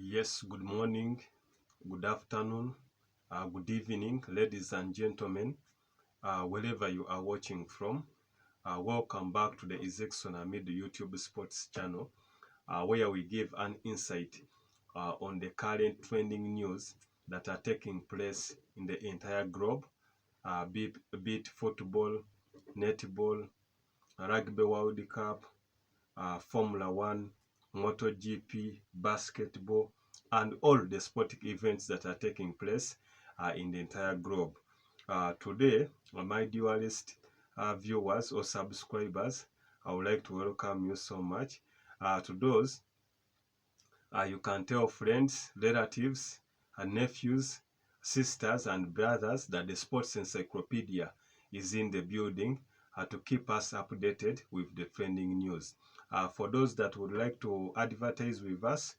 Yes, good morning, good afternoon, good evening, ladies and gentlemen, wherever you are watching from. Welcome back to the Ezekson Amid YouTube Sports channel, where we give an insight on the current trending news that are taking place in the entire globe, be it football, netball, rugby World Cup, Formula One, MotoGP, basketball, and all the sporting events that are taking place in the entire globe. Today, my dearest viewers or subscribers, I would like to welcome you so much. To those, you can tell friends, relatives, nephews, sisters, and brothers that the Sports Encyclopedia is in the building to keep us updated with the trending news. For those that would like to advertise with us,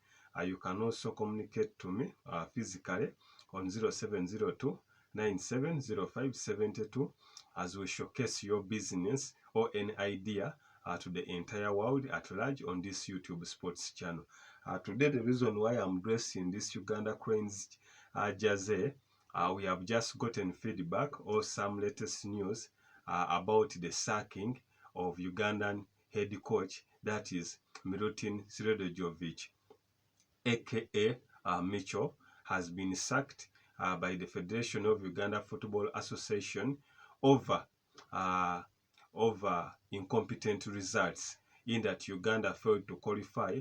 you can also communicate to me physically on 0702 970572 as we showcase your business or any idea to the entire world at large on this YouTube Sports channel. Today, the reason why I'm dressed in this Uganda Cranes jersey, we have just gotten feedback or some latest news about the sacking of Ugandan head coach, that is Silidojevic, aka Micho, has been sacked by the Federation of Uganda Football Association over uh, incompetent results, in that Uganda failed to qualify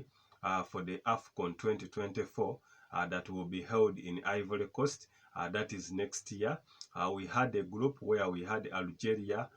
for the AFCON 2024 that will be held in Ivory Coast. That is next year. We had a group where we had Algeria,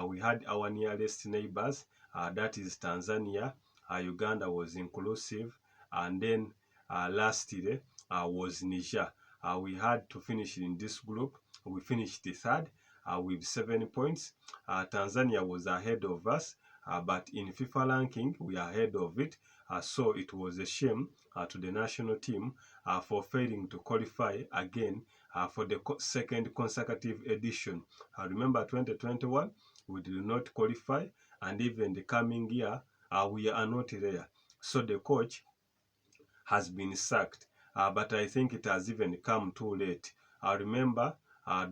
we had our nearest neighbors, that is Tanzania. Uganda was inclusive, and then lastly was Niger. We had to finish in this group. We finished the third with 7 points. Tanzania was ahead of us, but in FIFA ranking, we are ahead of it. So it was a shame to the national team for failing to qualify again for the second consecutive edition. Remember 2021, we did not qualify, and even the coming year, we are not there. So the coach has been sacked, but I think it has even come too late. I remember,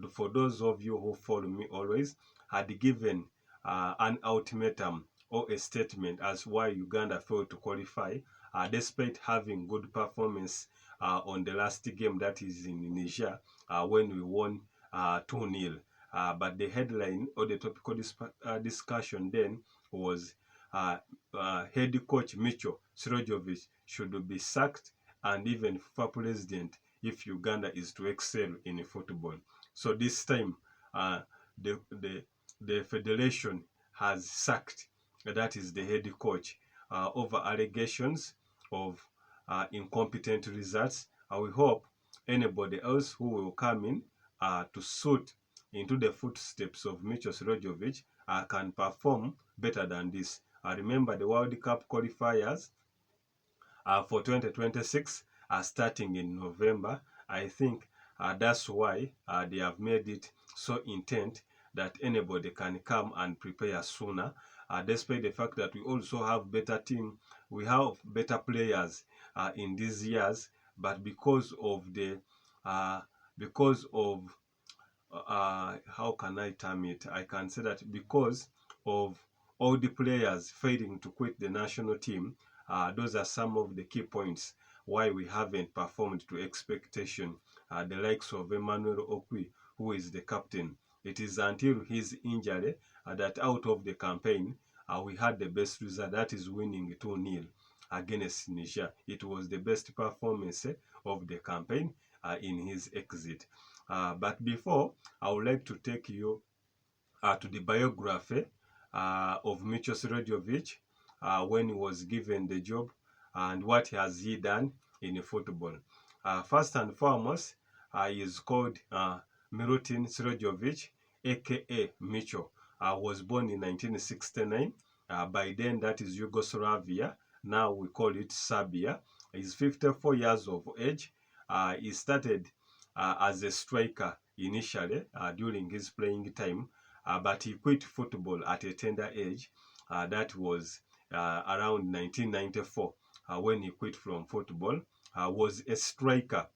for those of you who follow me always, had given an ultimatum or a statement as why Uganda failed to qualify, despite having good performance on the last game, that is in Niger, when we won 2-0. But the headline or the topical discussion then was head coach Micho Silidojevic should be sacked, and even FIFA president, if Uganda is to excel in football. So this time, the federation has sacked, that is the head coach, over allegations of incompetent results. We hope anybody else who will come in to suit into the footsteps of Micho Silidojevic can perform better than this. Remember, the World Cup qualifiers for 2026 are starting in November. I think that's why they have made it so intent that anybody can come and prepare sooner, despite the fact that we also have better team, we have better players in these years, but because of how can I term it? I can say that because of all the players failing to quit the national team, those are some of the key points why we haven't performed to expectation. The likes of Emmanuel Okwi, who is the captain. It is until his injury that out of the campaign, we had the best result, that is winning 2-0 against Niger. It was the best performance of the campaign in his exit. But before, I would like to take you to the biography of Micho Silidojevic when he was given the job and what has he done in football. First and foremost, he is called Milutin Silidojevic, aka Micho. Was born in 1969. By then, that is Yugoslavia. Now we call it Serbia. He's 54 years of age. He started as a striker initially during his playing time, but he quit football at a tender age. That was around 1994 when he quit from football. was a striker.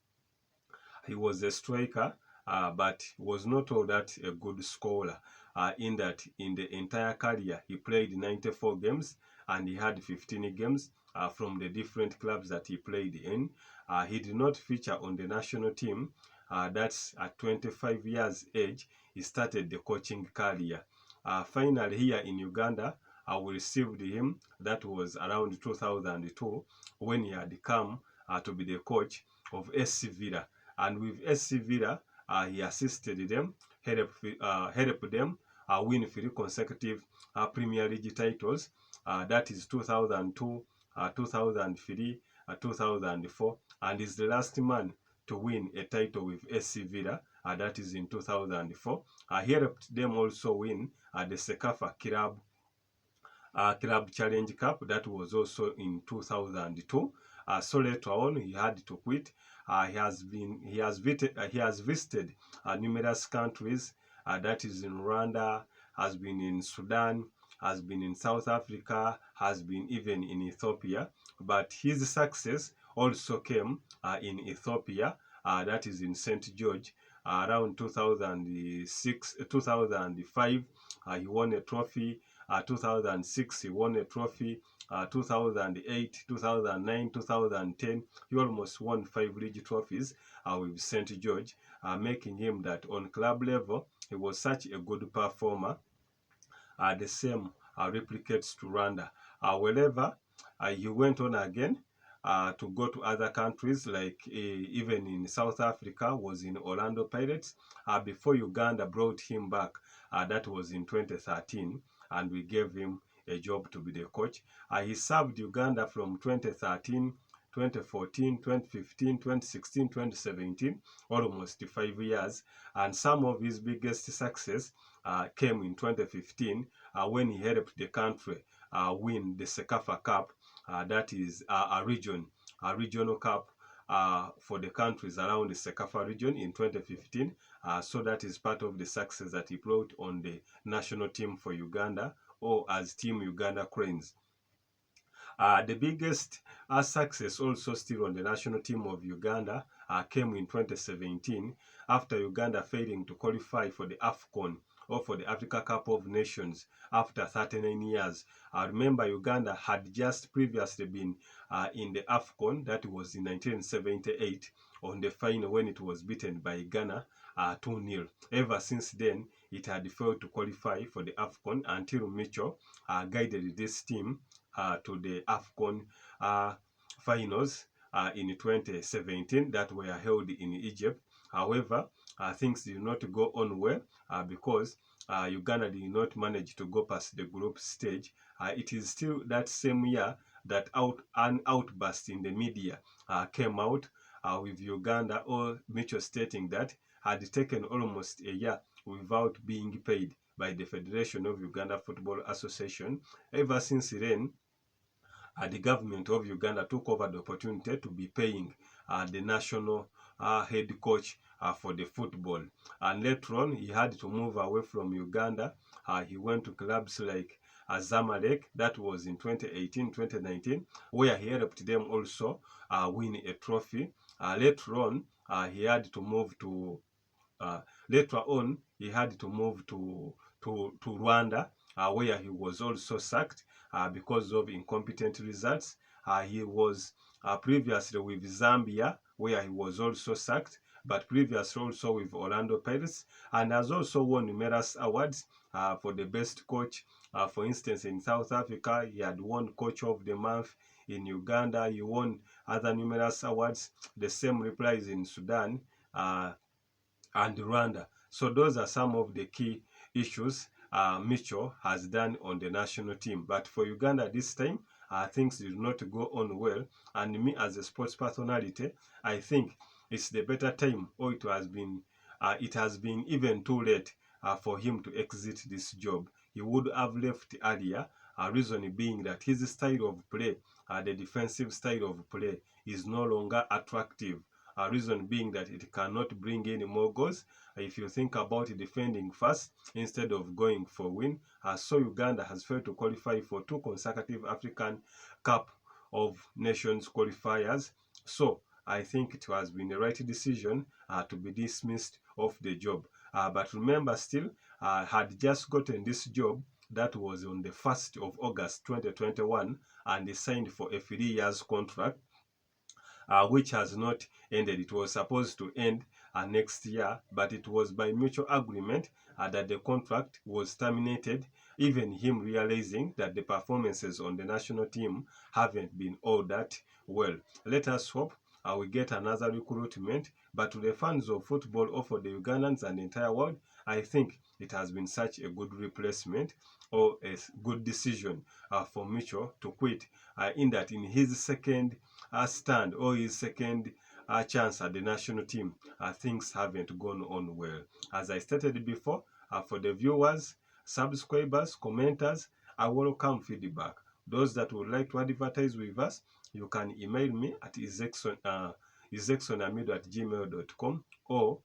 He was a striker, but was not all that a good scorer. In that, in the entire career, he played 94 games and he had 15 games from the different clubs that he played in. He did not feature on the national team. That's at 25 years age, he started the coaching career. Finally, here in Uganda, we received him. That was around 2002 when he had come to be the coach of SC Villa. And with SC Villa, he assisted them, helped them win 3 consecutive Premier League titles. That is 2002, 2003, 2004, and is the last man to win a title with SC Villa. That is in 2004. He helped them also win the Sekafa Club Challenge Cup. That was also in 2002. So later on, he had to quit. He has visited numerous countries. That is in Rwanda, has been in Sudan, has been in South Africa, has been even in Ethiopia. But his success also came in Ethiopia. That is in St. George. Around 2006, 2005, he won a trophy. 2006 he won a trophy. 2008, 2009, 2010, he almost won 5 league trophies with St. George, making him that on club level he was such a good performer. The same replicates to Rwanda. Wherever he went on again to go to other countries, like even in South Africa, was in Orlando Pirates. Before Uganda brought him back, that was in 2013, and we gave him a job to be the coach. He served Uganda from 2013, 2014, 2015, 2016, 2017, almost 5 years. And some of his biggest success came in 2015 when he helped the country win the Sekafa Cup. That is a regional cup for the countries around the Sekafa region in 2015. So that is part of the success that he brought on the national team for Uganda, or as Team Uganda Cranes. The biggest success also still on the national team of Uganda came in 2017 after Uganda failing to qualify for the AFCON, or for the Africa Cup of Nations, after 39 years. Remember, Uganda had just previously been in the AFCON. That was in 1978 on the final when it was beaten by Ghana 2-0. Ever since then, it had failed to qualify for the AFCON until Micho guided this team to the AFCON finals in 2017 that were held in Egypt. However, things did not go on well because Uganda did not manage to go past the group stage. It is still that same year that an outburst in the media came out with Uganda, or Micho stating that had taken almost a year without being paid by the Federation of Uganda Football Association. Ever since then, the government of Uganda took over the opportunity to be paying the national head coach for the football. And later on, he had to move away from Uganda. He went to clubs like Zamalek. That was in 2018, 2019, where he helped them also win a trophy. Later on, he had to move to later on, he had to move to Rwanda, where he was also sacked because of incompetent results. He was previously with Zambia, where he was also sacked, but previously also with Orlando Pirates, and has also won numerous awards for the best coach. For instance, in South Africa, he had won Coach of the Month. In Uganda, he won other numerous awards. The same replies in Sudan and Rwanda. So those are some of the key issues Micho has done on the national team. But for Uganda this time, things did not go on well. And me as a sports personality, I think it's the better time, or it has been even too late for him to exit this job. He would have left earlier, reason being that his style of play, the defensive style of play, is no longer attractive. Reason being that it cannot bring any more goals if you think about defending first instead of going for win. So Uganda has failed to qualify for 2 consecutive African Cup of Nations qualifiers. So I think it has been the right decision to be dismissed of the job. But remember, still, had just gotten this job. That was on the 1st of August 2021, and he signed for a 3 years contract, which has not ended. It was supposed to end next year, but it was by mutual agreement that the contract was terminated, even him realizing that the performances on the national team haven't been all that well. Let us hope we get another recruitment, but to the fans of football or for the Ugandans and the entire world, I think it has been such a good replacement or a good decision for Micho to quit, in that in his second stand or his second chance at the national team, things haven't gone on well. As I stated before, for the viewers, subscribers, commenters, I welcome feedback. Those that would like to advertise with us, you can email me at isexonamido@gmail.com, or